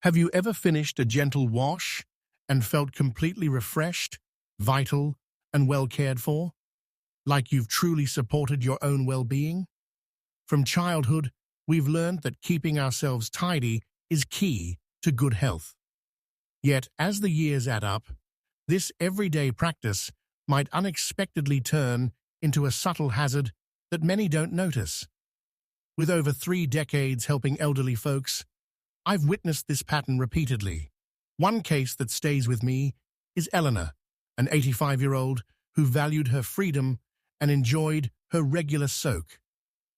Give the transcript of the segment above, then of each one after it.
Have you ever finished a gentle wash and felt completely refreshed, vital, and well cared for? Like you've truly supported your own well-being? From childhood, we've learned that keeping ourselves tidy is key to good health. Yet, as the years add up, this everyday practice might unexpectedly turn into a subtle hazard that many don't notice. With over 3 decades helping elderly folks, I've witnessed this pattern repeatedly. One case that stays with me is Eleanor, an 85-year-old who valued her freedom and enjoyed her regular soak.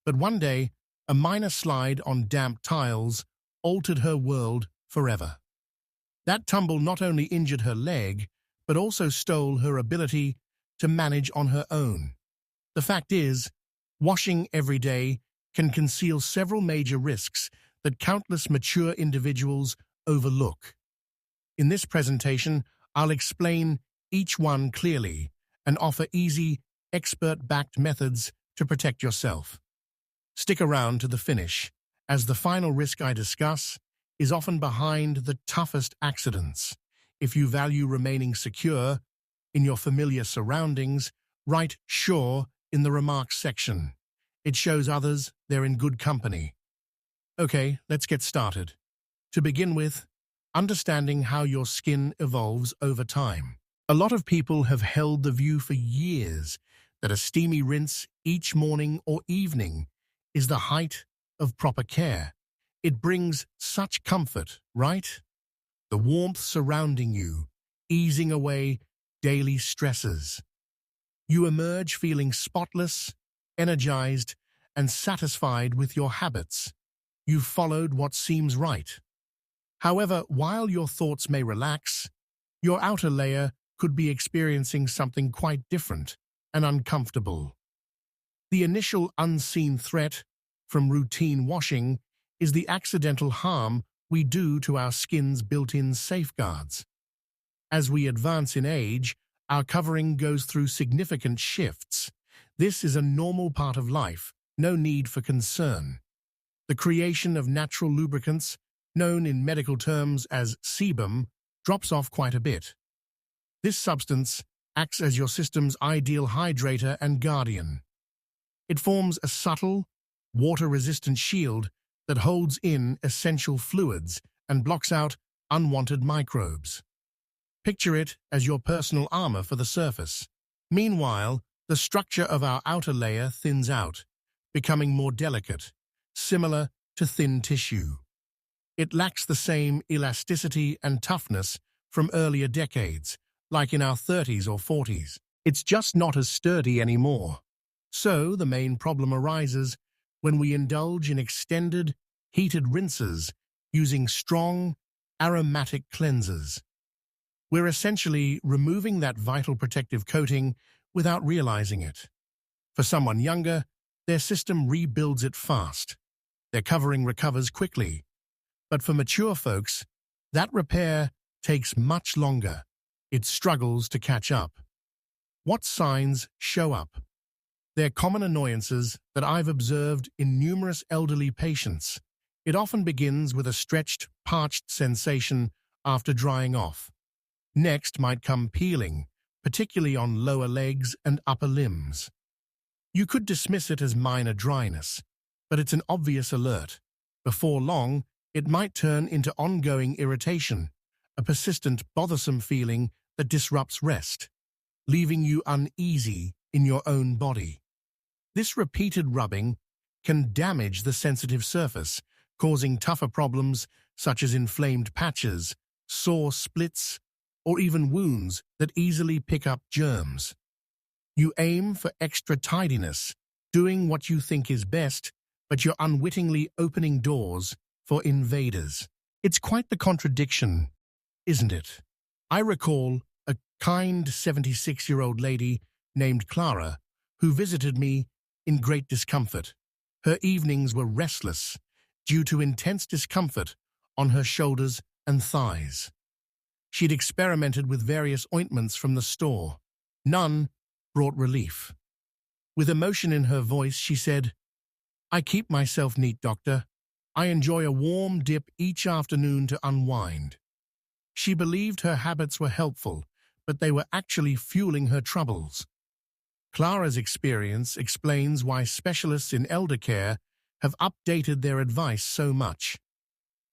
But one day, a minor slide on damp tiles altered her world forever. That tumble not only injured her leg, but also stole her ability to manage on her own. The fact is, washing every day can conceal several major risks that countless mature individuals overlook. In this presentation, I'll explain each one clearly and offer easy, expert-backed methods to protect yourself. Stick around to the finish, as the final risk I discuss is often behind the toughest accidents. If you value remaining secure in your familiar surroundings, write "sure" in the remarks section. It shows others they're in good company. Okay, let's get started. To begin with, understanding how your skin evolves over time. A lot of people have held the view for years that a steamy rinse each morning or evening is the height of proper care. It brings such comfort, right? The warmth surrounding you, easing away daily stresses. You emerge feeling spotless, energized, and satisfied with your habits. You've followed what seems right. However, while your thoughts may relax, your outer layer could be experiencing something quite different and uncomfortable. The initial unseen threat from routine washing is the accidental harm we do to our skin's built-in safeguards. As we advance in age, our covering goes through significant shifts. This is a normal part of life, no need for concern. The creation of natural lubricants, known in medical terms as sebum, drops off quite a bit. This substance acts as your system's ideal hydrator and guardian. It forms a subtle, water-resistant shield that holds in essential fluids and blocks out unwanted microbes. Picture it as your personal armor for the surface. Meanwhile, the structure of our outer layer thins out, becoming more delicate, similar to thin tissue. It lacks the same elasticity and toughness from earlier decades, like in our 30s or 40s. It's just not as sturdy anymore. So the main problem arises when we indulge in extended, heated rinses using strong, aromatic cleansers. We're essentially removing that vital protective coating without realizing it. For someone younger, their system rebuilds it fast. Their covering recovers quickly. But for mature folks, that repair takes much longer. It struggles to catch up. What signs show up? They're common annoyances that I've observed in numerous elderly patients. It often begins with a stretched, parched sensation after drying off. Next might come peeling, particularly on lower legs and upper limbs. You could dismiss it as minor dryness, but it's an obvious alert. Before long, it might turn into ongoing irritation, a persistent, bothersome feeling that disrupts rest, leaving you uneasy in your own body. This repeated rubbing can damage the sensitive surface, causing tougher problems such as inflamed patches, sore splits, or even wounds that easily pick up germs. You aim for extra tidiness, doing what you think is best, but you're unwittingly opening doors for invaders. It's quite the contradiction, isn't it? I recall a kind 76-year-old lady named Clara who visited me in great discomfort. Her evenings were restless due to intense discomfort on her shoulders and thighs. She'd experimented with various ointments from the store. None brought relief. With emotion in her voice, she said, "I keep myself neat, doctor. I enjoy a warm dip each afternoon to unwind. She believed her habits were helpful, but they were actually fueling her troubles. Clara's experience explains why specialists in elder care have updated their advice so much.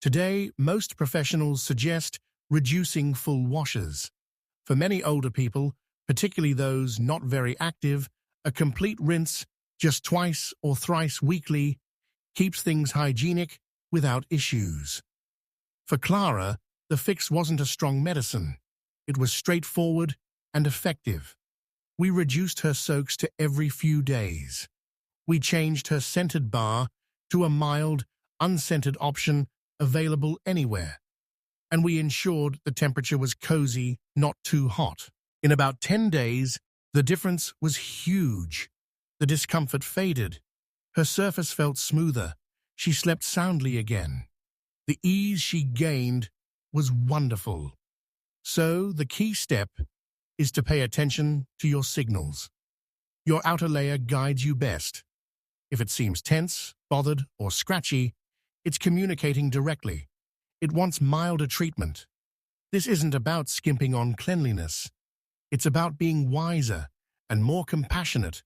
Today, most professionals suggest reducing full washes. For many older people, particularly those not very active, a complete rinse, just twice or thrice weekly, keeps things hygienic without issues. For Clara, the fix wasn't a strong medicine. It was straightforward and effective. We reduced her soaks to every few days. We changed her scented bar to a mild, unscented option available anywhere. And we ensured the temperature was cozy, not too hot. In about 10 days, the difference was huge. The discomfort faded. Her surface felt smoother. She slept soundly again. The ease she gained was wonderful. So, the key step is to pay attention to your signals. Your outer layer guides you best. If it seems tense, bothered, or scratchy, it's communicating directly. It wants milder treatment. This isn't about skimping on cleanliness. It's about being wiser and more compassionate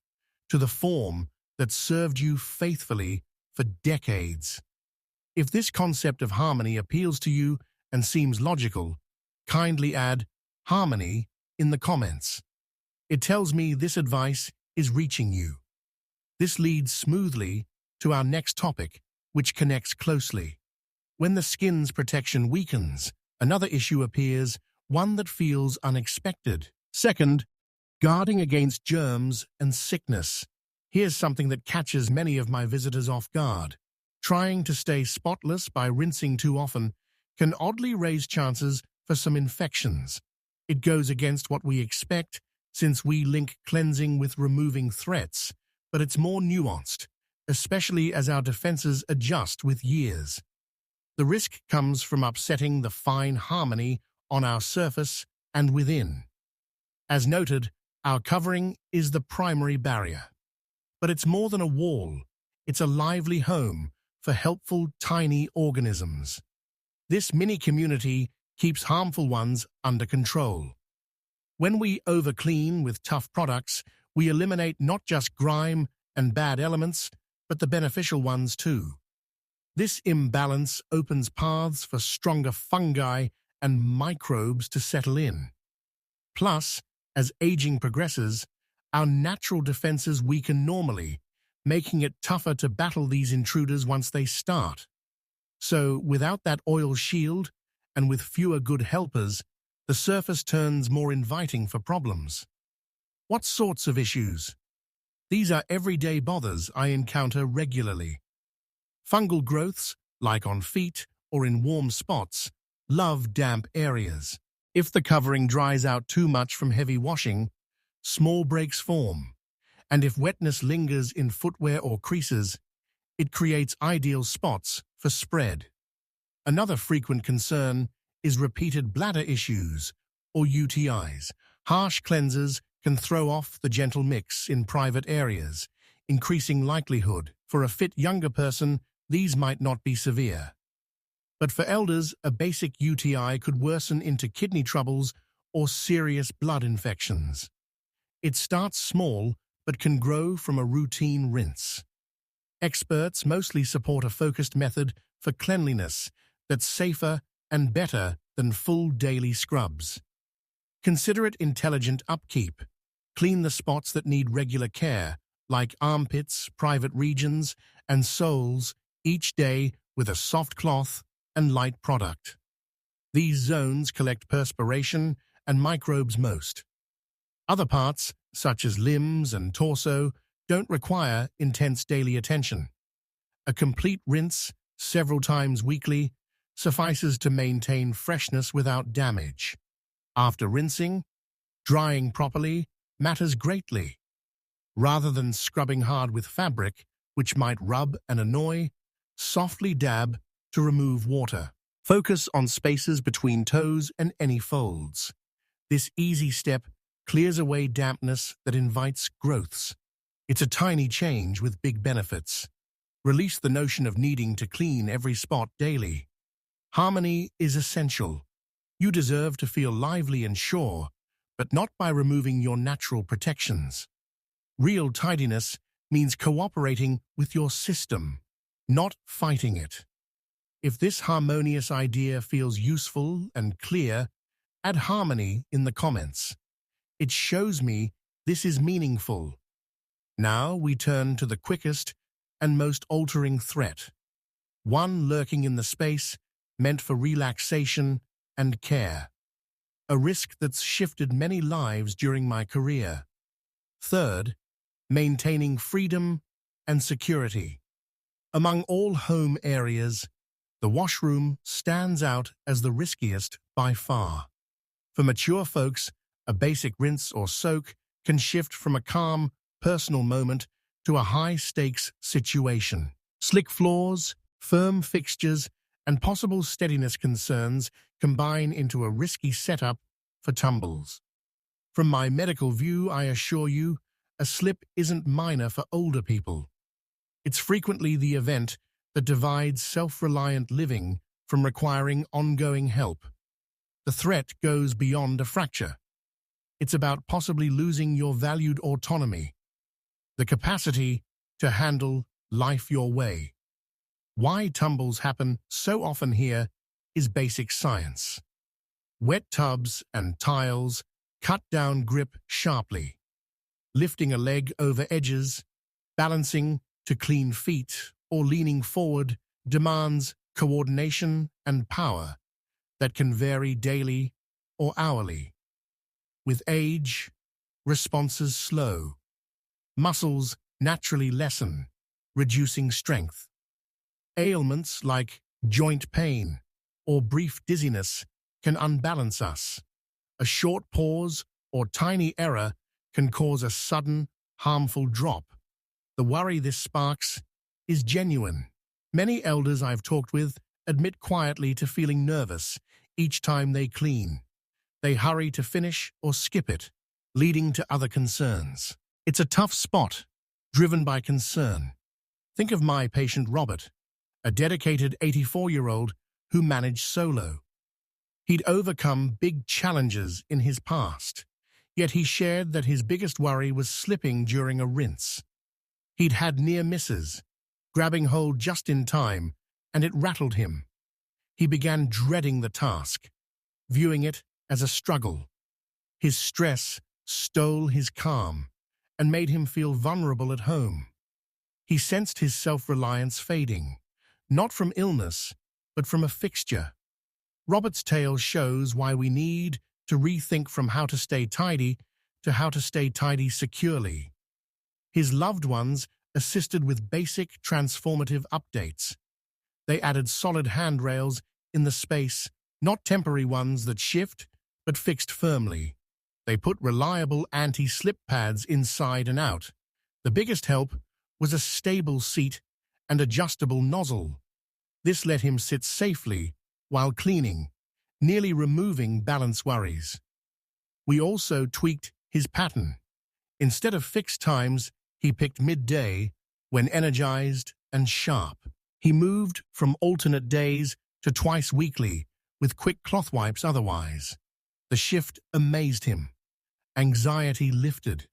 to the form that served you faithfully for decades. If this concept of harmony appeals to you and seems logical, kindly add harmony in the comments. It tells me this advice is reaching you. This leads smoothly to our next topic, which connects closely. When the skin's protection weakens, another issue appears, one that feels unexpected. Second, guarding against germs and sickness. Here's something that catches many of my visitors off guard. Trying to stay spotless by rinsing too often can oddly raise chances for some infections. It goes against what we expect, since we link cleansing with removing threats, but it's more nuanced, especially as our defenses adjust with years. The risk comes from upsetting the fine harmony on our surface and within. As noted, our covering is the primary barrier. But it's more than a wall. It's a lively home for helpful tiny organisms. This mini-community keeps harmful ones under control. When we overclean with tough products, we eliminate not just grime and bad elements, but the beneficial ones too. This imbalance opens paths for stronger fungi and microbes to settle in. Plus, as aging progresses, our natural defenses weaken normally, making it tougher to battle these intruders once they start. So, without that oil shield, and with fewer good helpers, the surface turns more inviting for problems. What sorts of issues? These are everyday bothers I encounter regularly. Fungal growths, like on feet or in warm spots, love damp areas. If the covering dries out too much from heavy washing, small breaks form. And if wetness lingers in footwear or creases, it creates ideal spots for spread. Another frequent concern is repeated bladder issues, or UTIs. Harsh cleansers can throw off the gentle mix in private areas, increasing likelihood. For a fit younger person, these might not be severe. But for elders, a basic UTI could worsen into kidney troubles or serious blood infections. It starts small, but can grow from a routine rinse. Experts mostly support a focused method for cleanliness that's safer and better than full daily scrubs. Consider it intelligent upkeep. Clean the spots that need regular care, like armpits, private regions, and soles, each day with a soft cloth and light product. These zones collect perspiration and microbes most. Other parts, such as limbs and torso, don't require intense daily attention. A complete rinse, several times weekly, suffices to maintain freshness without damage. After rinsing, drying properly matters greatly. Rather than scrubbing hard with fabric, which might rub and annoy, softly dab to remove water. Focus on spaces between toes and any folds. This easy step clears away dampness that invites growths. It's a tiny change with big benefits. Release the notion of needing to clean every spot daily. Harmony is essential. You deserve to feel lively and sure, but not by removing your natural protections. Real tidiness means cooperating with your system, not fighting it. If this harmonious idea feels useful and clear, add harmony in the comments. It shows me this is meaningful. Now we turn to the quickest and most altering threat, one lurking in the space meant for relaxation and care, a risk that's shifted many lives during my career. Third, maintaining freedom and security. Among all home areas, the washroom stands out as the riskiest by far. For mature folks, a basic rinse or soak can shift from a calm, personal moment to a high-stakes situation. Slick floors, firm fixtures, and possible steadiness concerns combine into a risky setup for tumbles. From my medical view, I assure you, a slip isn't minor for older people. It's frequently the event that divides self-reliant living from requiring ongoing help. The threat goes beyond a fracture. It's about possibly losing your valued autonomy, the capacity to handle life your way. Why tumbles happen so often here is basic science. Wet tubs and tiles cut down grip sharply. Lifting a leg over edges, balancing to clean feet, or leaning forward demands coordination and power that can vary daily or hourly. With age, responses slow. Muscles naturally lessen, reducing strength. Ailments like joint pain or brief dizziness can unbalance us. A short pause or tiny error can cause a sudden, harmful drop. The worry this sparks is genuine. Many elders I've talked with admit quietly to feeling nervous each time they clean. They hurry to finish or skip it, leading to other concerns. It's a tough spot, driven by concern. Think of my patient Robert, a dedicated 84-year-old who managed solo. He'd overcome big challenges in his past, yet he shared that his biggest worry was slipping during a rinse. He'd had near misses, grabbing hold just in time, and it rattled him. He began dreading the task, viewing it as a struggle. His stress stole his calm and made him feel vulnerable at home. He sensed his self-reliance fading, not from illness, but from a fixture. Robert's tale shows why we need to rethink from how to stay tidy to how to stay tidy securely. His loved ones assisted with basic transformative updates. They added solid handrails in the space, not temporary ones that shift, but fixed firmly. They put reliable anti-slip pads inside and out. The biggest help was a stable seat and adjustable nozzle. This let him sit safely while cleaning, nearly removing balance worries. We also tweaked his pattern. Instead of fixed times, he picked midday when energized and sharp. He moved from alternate days to twice weekly with quick cloth wipes otherwise. The shift amazed him. Anxiety lifted.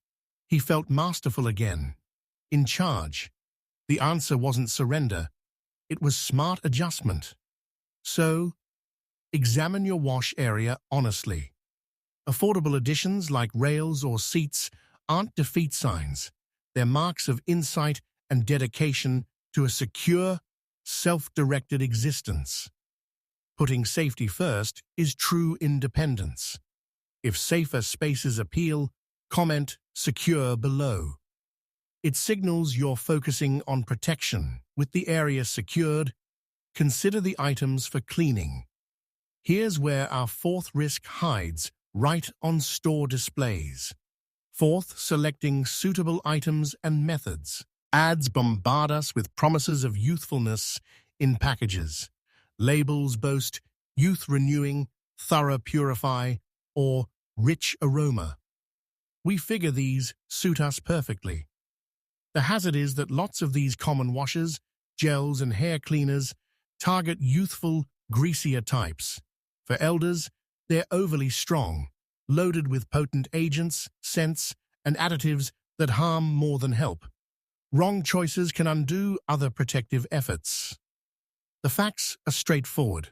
He felt masterful again, in charge. The answer wasn't surrender. It was smart adjustment. So, examine your wash area honestly. Affordable additions like rails or seats aren't defeat signs. They're marks of insight and dedication to a secure, self-directed existence. Putting safety first is true independence. If safer spaces appeal, comment "secure" below. It signals you're focusing on protection. With the area secured, consider the items for cleaning. Here's where our fourth risk hides, right on store displays. Fourth, selecting suitable items and methods. Ads bombard us with promises of youthfulness in packages. Labels boast youth renewing, thorough purify, or rich aroma. We figure these suit us perfectly. The hazard is that lots of these common washes gels, and hair cleaners target youthful, greasier types. For elders, they're overly strong, loaded with potent agents, scents, and additives that harm more than help. Wrong choices can undo other protective efforts. The facts are straightforward.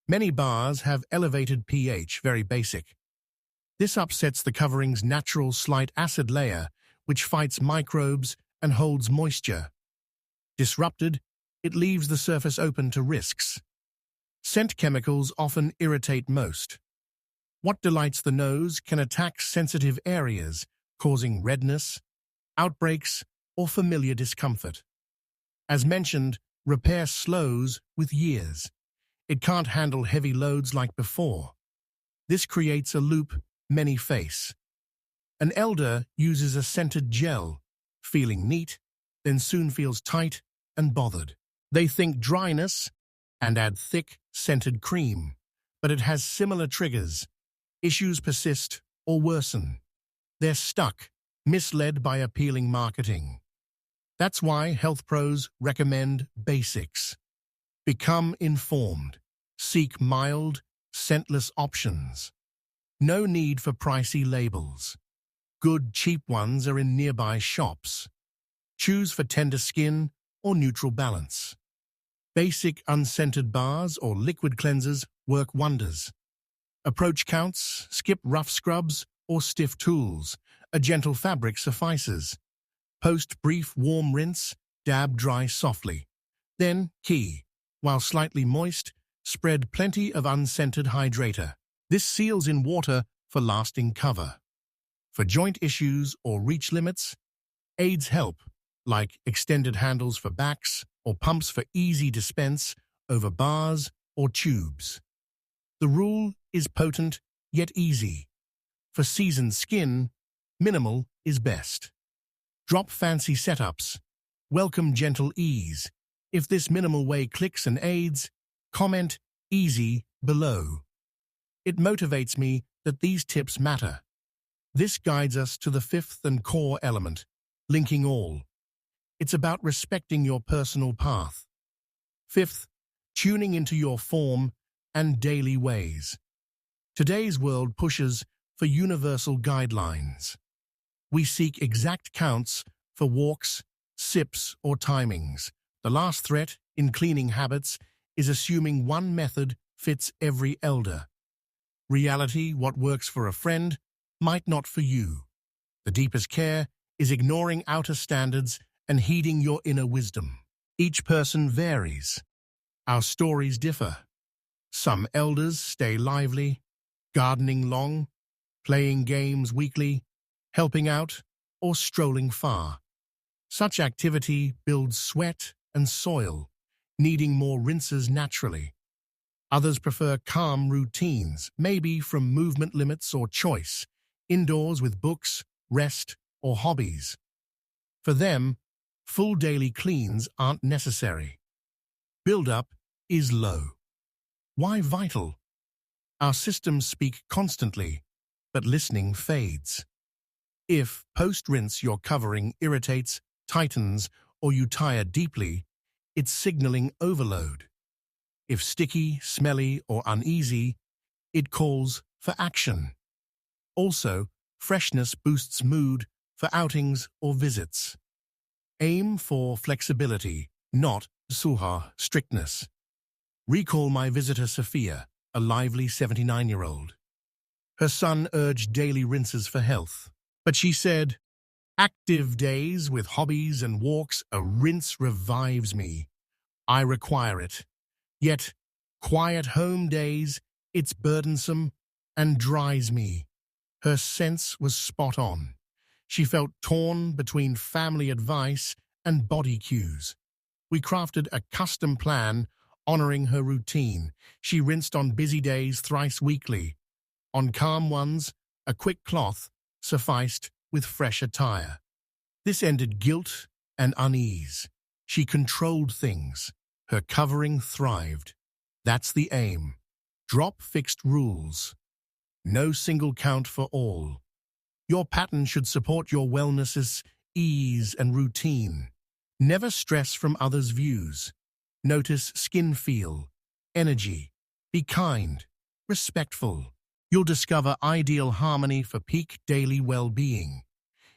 Many bars have elevated pH, very basic. This upsets the covering's natural slight acid layer, which fights microbes and holds moisture. Disrupted, it leaves the surface open to risks. Scent chemicals often irritate most. What delights the nose can attack sensitive areas, causing redness, outbreaks, or familiar discomfort. As mentioned, repair slows with years. It can't handle heavy loads like before. This creates a loop many face. An elder uses a scented gel, feeling neat, then soon feels tight and bothered. They think dryness and add thick, scented cream, but it has similar triggers. Issues persist or worsen. They're stuck, misled by appealing marketing. That's why health pros recommend basics. Become informed. Seek mild, scentless options. No need for pricey labels. Good, cheap ones are in nearby shops. Choose for tender skin or neutral balance. Basic unscented bars or liquid cleansers work wonders. Approach counts, skip rough scrubs or stiff tools. A gentle fabric suffices. Post brief warm rinse, dab dry softly. Then, key, while slightly moist, spread plenty of unscented hydrator. This seals in water for lasting cover. For joint issues or reach limits, aids help, like extended handles for backs or pumps for easy dispense over bars or tubes. The rule is potent yet easy. For seasoned skin, minimal is best. Drop fancy setups. Welcome gentle ease. If this minimal way clicks and aids, comment easy below. It motivates me that these tips matter. This guides us to the fifth and core element, linking all. It's about respecting your personal path. Fifth, tuning into your form and daily ways. Today's world pushes for universal guidelines. We seek exact counts for walks, sips, or timings. The last threat in cleaning habits is assuming one method fits every elder. Reality, what works for a friend, might not for you. The deepest care is ignoring outer standards and heeding your inner wisdom. Each person varies. Our stories differ. Some elders stay lively, gardening long, playing games weekly, helping out, or strolling far. Such activity builds sweat and soil, needing more rinses naturally. Others prefer calm routines, maybe from movement limits or choice, indoors with books, rest, or hobbies. For them, full daily cleans aren't necessary. Build-up is low. Why vital? Our systems speak constantly, but listening fades. If, post-rinse, your covering irritates, tightens, or you tire deeply, it's signaling overload. If sticky, smelly, or uneasy, it calls for action. Also, freshness boosts mood for outings or visits. Aim for flexibility, not strictness. Recall my visitor Sophia, a lively 79-year-old. Her son urged daily rinses for health, but she said, "Active days with hobbies and walks, a rinse revives me. I require it. Yet, quiet home days, it's burdensome and dries me." Her sense was spot on. She felt torn between family advice and body cues. We crafted a custom plan honoring her routine. She rinsed on busy days thrice weekly. On calm ones, a quick cloth sufficed with fresh attire. This ended guilt and unease. She controlled things. Her covering thrived. That's the aim. Drop fixed rules. No single count for all. Your pattern should support your wellness's ease and routine. Never stress from others' views. Notice skin feel, energy. Be kind, respectful. You'll discover ideal harmony for peak daily well-being.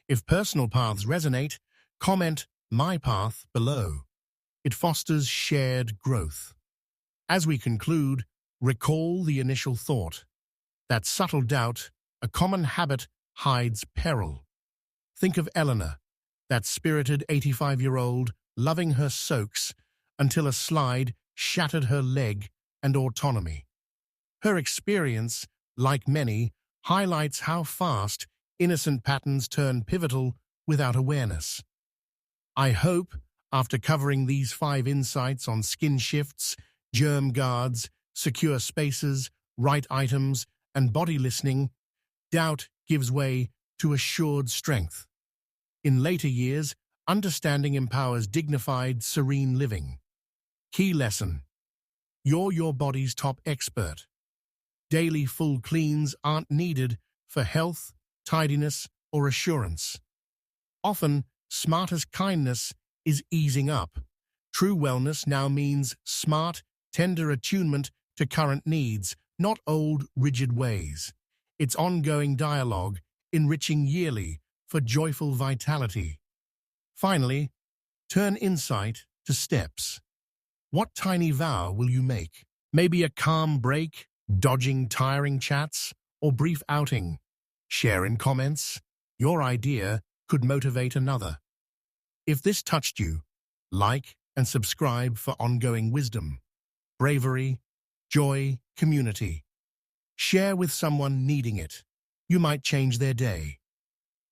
If personal paths resonate, comment "My Path" below. It fosters shared growth. As we conclude, recall the initial thought. That subtle doubt, a common habit, hides peril. Think of Eleanor, that spirited 85-year-old, loving her soaks until a slide shattered her leg and autonomy. Her experience, like many, highlights how fast innocent patterns turn pivotal without awareness. I hope, after covering these 5 insights on skin shifts, germ guards, secure spaces, right items, and body listening, doubt gives way to assured strength. In later years, understanding empowers dignified, serene living. Key lesson: you're your body's top expert. Daily full cleans aren't needed for health, tidiness, or assurance. Often, smartest kindness is easing up. True wellness now means smart, tender attunement to current needs, not old, rigid ways. It's ongoing dialogue, enriching yearly for joyful vitality. Finally, turn insight to steps. What tiny vow will you make? Maybe a calm break, dodging tiring chats, or brief outing. Share in comments. Your idea could motivate another. If this touched you, like and subscribe for ongoing wisdom, bravery, joy, community. Share with someone needing it. You might change their day.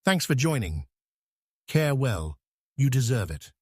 Thanks for joining. Care well. You deserve it.